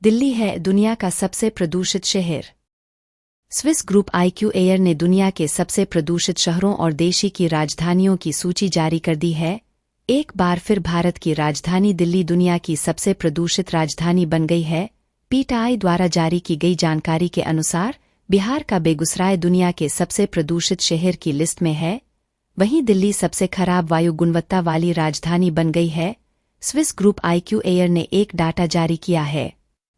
दिल्ली है दुनिया का सबसे प्रदूषित शहर। स्विस ग्रुप IQ एयर ने दुनिया के सबसे प्रदूषित शहरों और देशी की राजधानियों की सूची जारी कर दी है। एक बार फिर भारत की राजधानी दिल्ली दुनिया की सबसे प्रदूषित राजधानी बन गई है। PTI द्वारा जारी की गई जानकारी के अनुसार बिहार का बेगूसराय दुनिया के सबसे प्रदूषित शहर की लिस्ट में है। वहीं दिल्ली सबसे खराब वायु गुणवत्ता वाली राजधानी बन गई है। स्विस ग्रुप IQ एयर ने एक डाटा जारी किया है।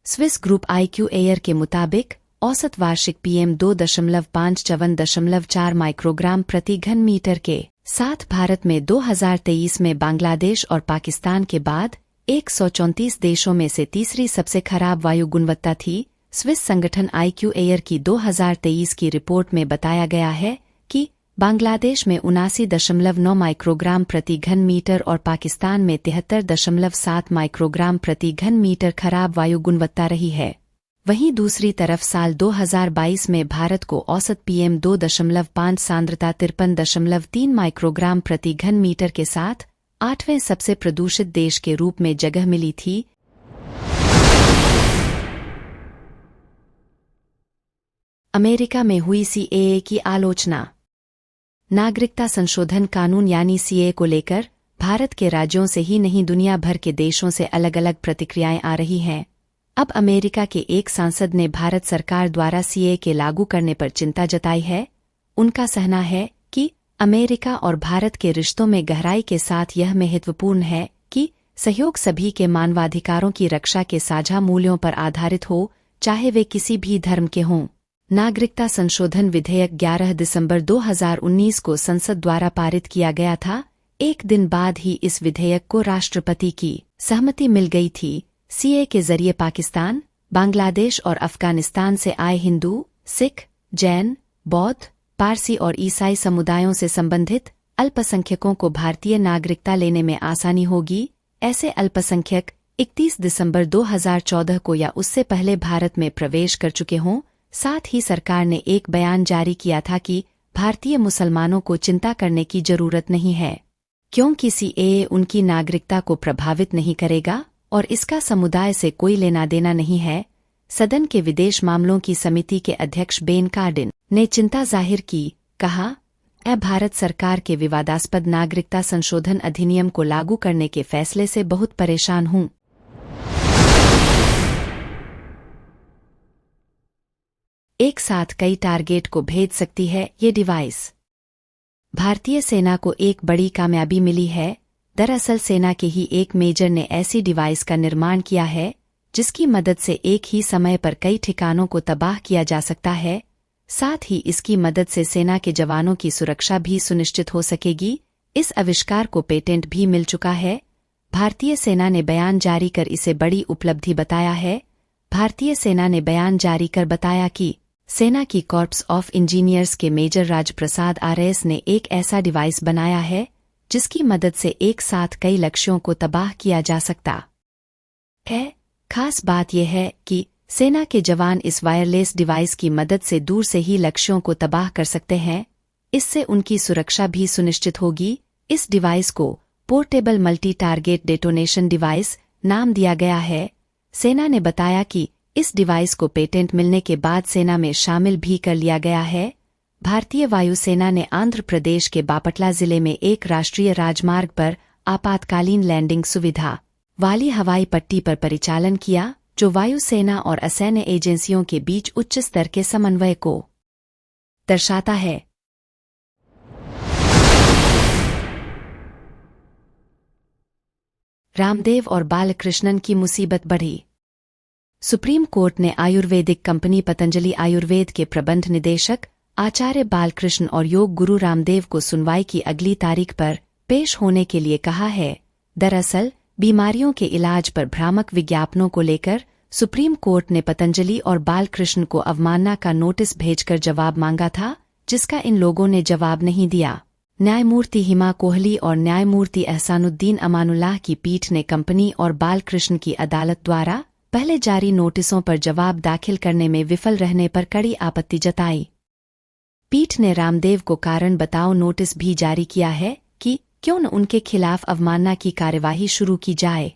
स्विस ग्रुप IQ एयर के मुताबिक औसत वार्षिक PM 2.554 माइक्रोग्राम प्रति घन मीटर के साथ भारत में 2023 में बांग्लादेश और पाकिस्तान के बाद 134 देशों में से तीसरी सबसे खराब वायु गुणवत्ता थी। स्विस संगठन IQ एयर की 2023 की रिपोर्ट में बताया गया है कि बांग्लादेश में 79.9 माइक्रोग्राम प्रति घन मीटर और पाकिस्तान में 73.7 माइक्रोग्राम प्रति घन मीटर खराब वायु गुणवत्ता रही है। वहीं दूसरी तरफ साल 2022 में भारत को औसत PM 2.5 सांद्रता 53.3 माइक्रोग्राम प्रति घन मीटर के साथ 8वें सबसे प्रदूषित देश के रूप में जगह मिली थी। अमेरिका में हुई CAA की आलोचना। नागरिकता संशोधन कानून यानी CAA को लेकर भारत के राज्यों से ही नहीं दुनिया भर के देशों से अलग अलग प्रतिक्रियाएं आ रही हैं। अब अमेरिका के एक सांसद ने भारत सरकार द्वारा CAA के लागू करने पर चिंता जताई है। उनका कहना है कि अमेरिका और भारत के रिश्तों में गहराई के साथ यह महत्वपूर्ण है कि सहयोग सभी के मानवाधिकारों की रक्षा के साझा मूल्यों पर आधारित हो, चाहे वे किसी भी धर्म के हों। नागरिकता संशोधन विधेयक 11 दिसंबर 2019 को संसद द्वारा पारित किया गया था। एक दिन बाद ही इस विधेयक को राष्ट्रपति की सहमति मिल गई थी। CAA के जरिए पाकिस्तान, बांग्लादेश और अफगानिस्तान से आए हिंदू, सिख, जैन, बौद्ध, पारसी और ईसाई समुदायों से संबंधित अल्पसंख्यकों को भारतीय नागरिकता लेने में आसानी होगी। ऐसे अल्पसंख्यक 31 दिसंबर 2014 को या उससे पहले भारत में प्रवेश कर चुके हों। साथ ही सरकार ने एक बयान जारी किया था कि भारतीय मुसलमानों को चिंता करने की जरूरत नहीं है, क्योंकि CAA उनकी नागरिकता को प्रभावित नहीं करेगा और इसका समुदाय से कोई लेना देना नहीं है। सदन के विदेश मामलों की समिति के अध्यक्ष बेन कार्डिन ने चिंता जाहिर की, कहा, मैं भारत सरकार के विवादास्पद नागरिकता संशोधन अधिनियम को लागू करने के फैसले से बहुत परेशान हूं। एक साथ कई टारगेट को भेज सकती है ये डिवाइस। भारतीय सेना को एक बड़ी कामयाबी मिली है। दरअसल सेना के ही एक मेजर ने ऐसी डिवाइस का निर्माण किया है जिसकी मदद से एक ही समय पर कई ठिकानों को तबाह किया जा सकता है। साथ ही इसकी मदद से सेना के जवानों की सुरक्षा भी सुनिश्चित हो सकेगी। इस आविष्कार को पेटेंट भी मिल चुका है। भारतीय सेना ने बयान जारी कर इसे बड़ी उपलब्धि बताया है। भारतीय सेना ने बयान जारी कर बताया कि सेना की कॉर्प्स ऑफ इंजीनियर्स के मेजर राजप्रसाद RS ने एक ऐसा डिवाइस बनाया है जिसकी मदद से एक साथ कई लक्ष्यों को तबाह किया जा सकता है। खास बात यह है कि सेना के जवान इस वायरलेस डिवाइस की मदद से दूर से ही लक्ष्यों को तबाह कर सकते हैं। इससे उनकी सुरक्षा भी सुनिश्चित होगी। इस डिवाइस को portable multi target detonation device नाम दिया गया है। सेना ने बताया कि इस डिवाइस को पेटेंट मिलने के बाद सेना में शामिल भी कर लिया गया है। भारतीय वायुसेना ने आंध्र प्रदेश के बापटला जिले में एक राष्ट्रीय राजमार्ग पर आपातकालीन लैंडिंग सुविधा वाली हवाई पट्टी पर परिचालन किया, जो वायुसेना और असैन्य एजेंसियों के बीच उच्च स्तर के समन्वय को दर्शाता है। रामदेव और बालकृष्णन की मुसीबत बढ़ी। सुप्रीम कोर्ट ने आयुर्वेदिक कंपनी पतंजलि आयुर्वेद के प्रबंध निदेशक आचार्य बालकृष्ण और योग गुरु रामदेव को सुनवाई की अगली तारीख पर पेश होने के लिए कहा है। दरअसल बीमारियों के इलाज पर भ्रामक विज्ञापनों को लेकर सुप्रीम कोर्ट ने पतंजलि और बालकृष्ण को अवमानना का नोटिस भेजकर जवाब मांगा था, जिसका इन लोगों ने जवाब नहीं दिया। न्यायमूर्ति हिमा कोहली और न्यायमूर्ति एहसानुद्दीन अमानुल्लाह की पीठ ने कंपनी और बालकृष्ण की अदालत द्वारा पहले जारी नोटिसों पर जवाब दाखिल करने में विफल रहने पर कड़ी आपत्ति जताई। पीठ ने रामदेव को कारण बताओ नोटिस भी जारी किया है कि क्यों न उनके खिलाफ अवमानना की कार्यवाही शुरू की जाए।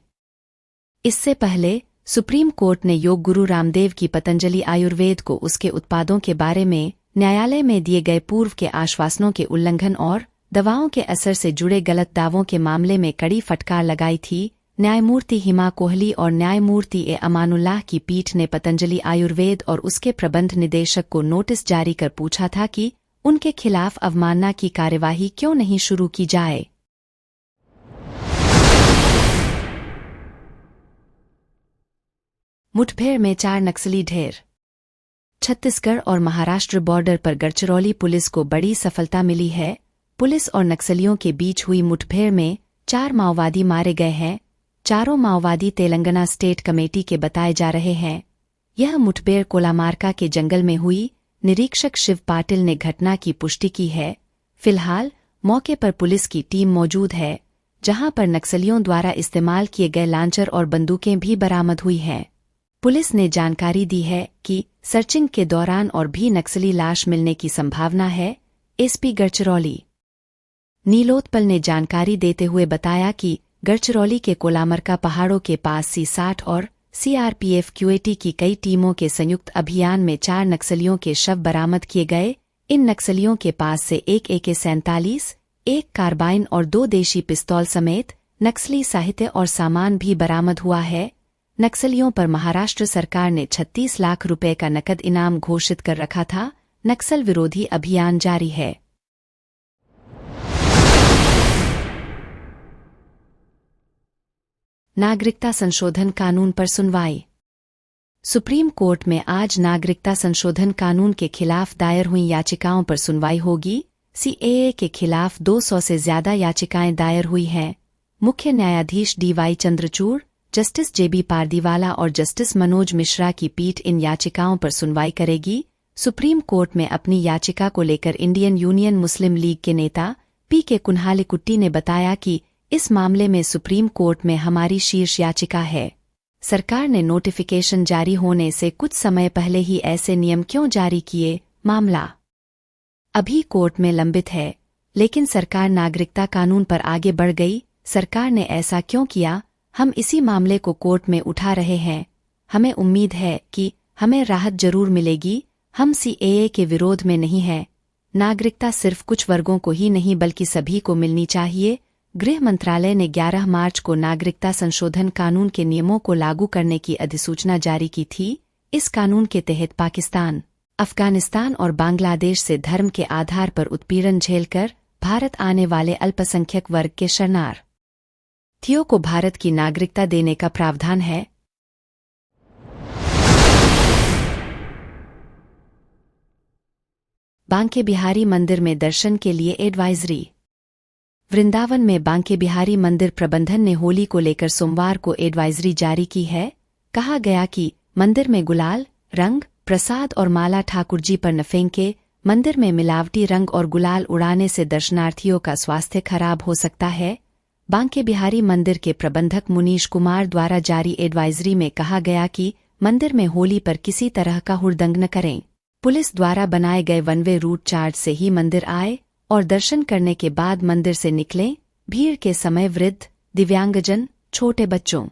इससे पहले सुप्रीम कोर्ट ने योग गुरु रामदेव की पतंजलि आयुर्वेद को उसके उत्पादों के बारे में न्यायालय में दिए गए पूर्व के आश्वासनों के उल्लंघन और दवाओं के असर से जुड़े गलत दावों के मामले में कड़ी फटकार लगाई थी। न्यायमूर्ति हिमा कोहली और न्यायमूर्ति ए अमानुल्लाह की पीठ ने पतंजलि आयुर्वेद और उसके प्रबंध निदेशक को नोटिस जारी कर पूछा था कि उनके खिलाफ अवमानना की कार्यवाही क्यों नहीं शुरू की जाए। मुठभेड़ में 4 नक्सली ढेर। छत्तीसगढ़ और महाराष्ट्र बॉर्डर पर गढ़चिरौली पुलिस को बड़ी सफलता मिली है। पुलिस और नक्सलियों के बीच हुई मुठभेड़ में 4 माओवादी मारे गए हैं। चारों माओवादी तेलंगाना स्टेट कमेटी के बताए जा रहे हैं। यह मुठभेड़ कोलामारका के जंगल में हुई। निरीक्षक शिव पाटिल ने घटना की पुष्टि की है। फिलहाल मौके पर पुलिस की टीम मौजूद है, जहां पर नक्सलियों द्वारा इस्तेमाल किए गए लांचर और बंदूकें भी बरामद हुई हैं। पुलिस ने जानकारी दी है कि सर्चिंग के दौरान और भी नक्सली लाश मिलने की संभावना है। एसपी गढ़चिरौली नीलोत्पल ने जानकारी देते हुए बताया कि गढ़चिरौली के कोलामरका पहाड़ों के पास C60 और CRPF QAT की कई टीमों के संयुक्त अभियान में 4 नक्सलियों के शव बरामद किए गए। इन नक्सलियों के पास से एक AK-47, एक कार्बाइन और 2 देशी पिस्तौल समेत नक्सली साहित्य और सामान भी बरामद हुआ है। नक्सलियों पर महाराष्ट्र सरकार ने 36 लाख रुपए का नकद इनाम घोषित कर रखा था। नक्सल विरोधी अभियान जारी है। नागरिकता संशोधन कानून पर सुनवाई। सुप्रीम कोर्ट में आज नागरिकता संशोधन कानून के खिलाफ दायर हुई याचिकाओं पर सुनवाई होगी। CAA के खिलाफ 200 से ज्यादा याचिकाएं दायर हुई हैं। मुख्य न्यायाधीश DY Chandrachud, justice JB Pardiwala और जस्टिस मनोज मिश्रा की पीठ इन याचिकाओं पर सुनवाई करेगी। सुप्रीम कोर्ट में अपनी याचिका को लेकर इंडियन यूनियन मुस्लिम लीग के नेता PK कुन्हालीकुट्टी ने बताया कि इस मामले में सुप्रीम कोर्ट में हमारी शीर्ष याचिका है। सरकार ने नोटिफिकेशन जारी होने से कुछ समय पहले ही ऐसे नियम क्यों जारी किए? मामला अभी कोर्ट में लंबित है, लेकिन सरकार नागरिकता कानून पर आगे बढ़ गई। सरकार ने ऐसा क्यों किया? हम इसी मामले को कोर्ट में उठा रहे हैं। हमें उम्मीद है कि हमें राहत जरूर मिलेगी। हम CAA के विरोध में नहीं हैं। नागरिकता सिर्फ कुछ वर्गों को ही नहीं बल्कि सभी को मिलनी चाहिए। गृह मंत्रालय ने 11 मार्च को नागरिकता संशोधन कानून के नियमों को लागू करने की अधिसूचना जारी की थी। इस कानून के तहत पाकिस्तान, अफगानिस्तान और बांग्लादेश से धर्म के आधार पर उत्पीड़न झेलकर भारत आने वाले अल्पसंख्यक वर्ग के शरणार्थियों को भारत की नागरिकता देने का प्रावधान है। बांके बिहारी मंदिर में दर्शन के लिए एडवाइजरी। वृंदावन में बांके बिहारी मंदिर प्रबंधन ने होली को लेकर सोमवार को एडवाइजरी जारी की है। कहा गया कि मंदिर में गुलाल, रंग, प्रसाद और माला ठाकुर जी पर न फेंके। मंदिर में मिलावटी रंग और गुलाल उड़ाने से दर्शनार्थियों का स्वास्थ्य खराब हो सकता है। बांके बिहारी मंदिर के प्रबंधक मुनीश कुमार द्वारा जारी एडवाइजरी में कहा गया कि मंदिर में होली पर किसी तरह का हुड़दंग न करें। पुलिस द्वारा बनाए गए वन वे रूट चार्ट से ही मंदिर आए और दर्शन करने के बाद मंदिर से निकलें। भीड़ के समय वृद्ध, दिव्यांगजन, छोटे बच्चों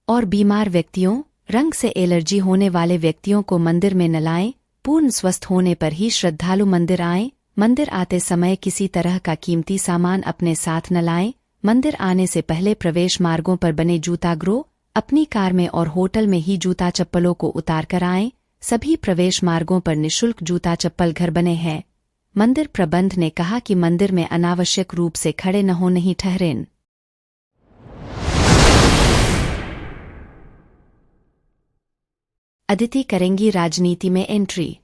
और बीमार व्यक्तियों, रंग से एलर्जी होने वाले व्यक्तियों को मंदिर में न लाएं। पूर्ण स्वस्थ होने पर ही श्रद्धालु मंदिर आएं। मंदिर आते समय किसी तरह का कीमती सामान अपने साथ न लाएं। मंदिर आने से पहले प्रवेश मार्गों पर बने जूतागृह, अपनी कार में और होटल में ही जूता चप्पलों को उतार कर आएं। सभी प्रवेश मार्गों पर निःशुल्क जूता चप्पल घर बने हैं। मंदिर प्रबंध ने कहा कि मंदिर में अनावश्यक रूप से खड़े न हो नहीं ठहरें। अदिति करेंगी राजनीति में एंट्री।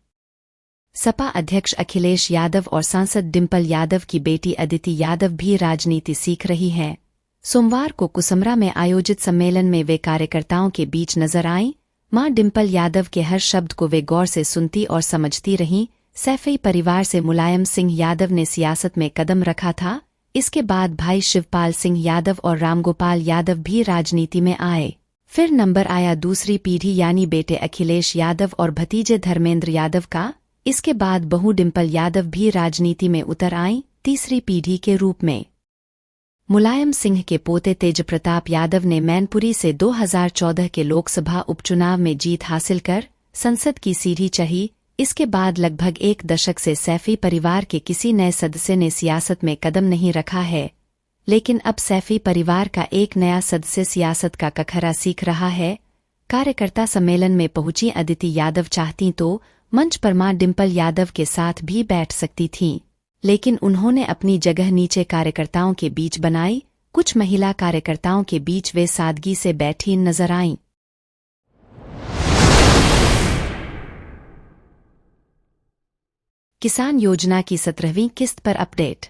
सपा अध्यक्ष अखिलेश यादव और सांसद डिंपल यादव की बेटी अदिति यादव भी राजनीति सीख रही हैं। सोमवार को कुसमरा में आयोजित सम्मेलन में वे कार्यकर्ताओं के बीच नजर आईं। मां डिंपल यादव के हर शब्द को वे गौर से सुनती और समझती रहीं। सैफई परिवार से मुलायम सिंह यादव ने सियासत में कदम रखा था। इसके बाद भाई शिवपाल सिंह यादव और रामगोपाल यादव भी राजनीति में आए। फिर नंबर आया दूसरी पीढ़ी यानी बेटे अखिलेश यादव और भतीजे धर्मेंद्र यादव का। इसके बाद बहू डिंपल यादव भी राजनीति में उतर आईं, तीसरी पीढ़ी के रूप में। मुलायम सिंह के पोते तेज प्रताप यादव ने मैनपुरी से 2014 के लोकसभा उपचुनाव में जीत हासिल कर संसद की सीढ़ी चढ़ी। इसके बाद लगभग एक दशक से सैफी परिवार के किसी नए सदस्य ने सियासत में कदम नहीं रखा है, लेकिन अब सैफी परिवार का एक नया सदस्य सियासत का कखरा सीख रहा है। कार्यकर्ता सम्मेलन में पहुंची अदिति यादव चाहती तो मंच पर मां डिंपल यादव के साथ भी बैठ सकती थीं, लेकिन उन्होंने अपनी जगह नीचे कार्यकर्ताओं के बीच बनाई। कुछ महिला कार्यकर्ताओं के बीच वे सादगी से बैठी नजर आईं। किसान योजना की 17वीं किस्त पर अपडेट।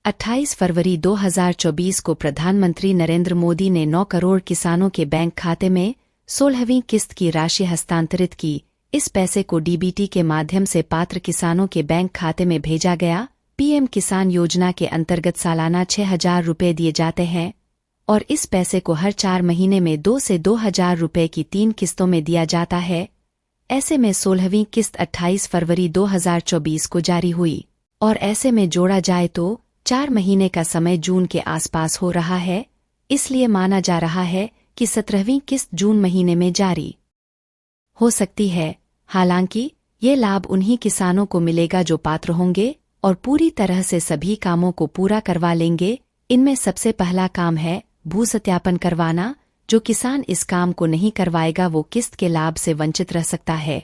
28 फरवरी 2024 को प्रधानमंत्री नरेंद्र मोदी ने 9 करोड़ किसानों के बैंक खाते में 16वीं किस्त की राशि हस्तांतरित की। इस पैसे को डीबीटी के माध्यम से पात्र किसानों के बैंक खाते में भेजा गया। पीएम किसान योजना के अंतर्गत सालाना 6,000 रुपये दिए जाते हैं और इस पैसे को हर 4 महीने में 2 से 2,000 रुपये की 3 किस्तों में दिया जाता है। ऐसे में 16वीं किस्त 28 फरवरी 2024 को जारी हुई और ऐसे में जोड़ा जाए तो 4 महीने का समय जून के आसपास हो रहा है। इसलिए माना जा रहा है कि 17वीं किस्त जून महीने में जारी हो सकती है। हालांकि ये लाभ उन्हीं किसानों को मिलेगा जो पात्र होंगे और पूरी तरह से सभी कामों को पूरा करवा लेंगे। इनमें सबसे पहला काम है भू सत्यापन करवाना। जो किसान इस काम को नहीं करवाएगा वो किस्त के लाभ से वंचित रह सकता है।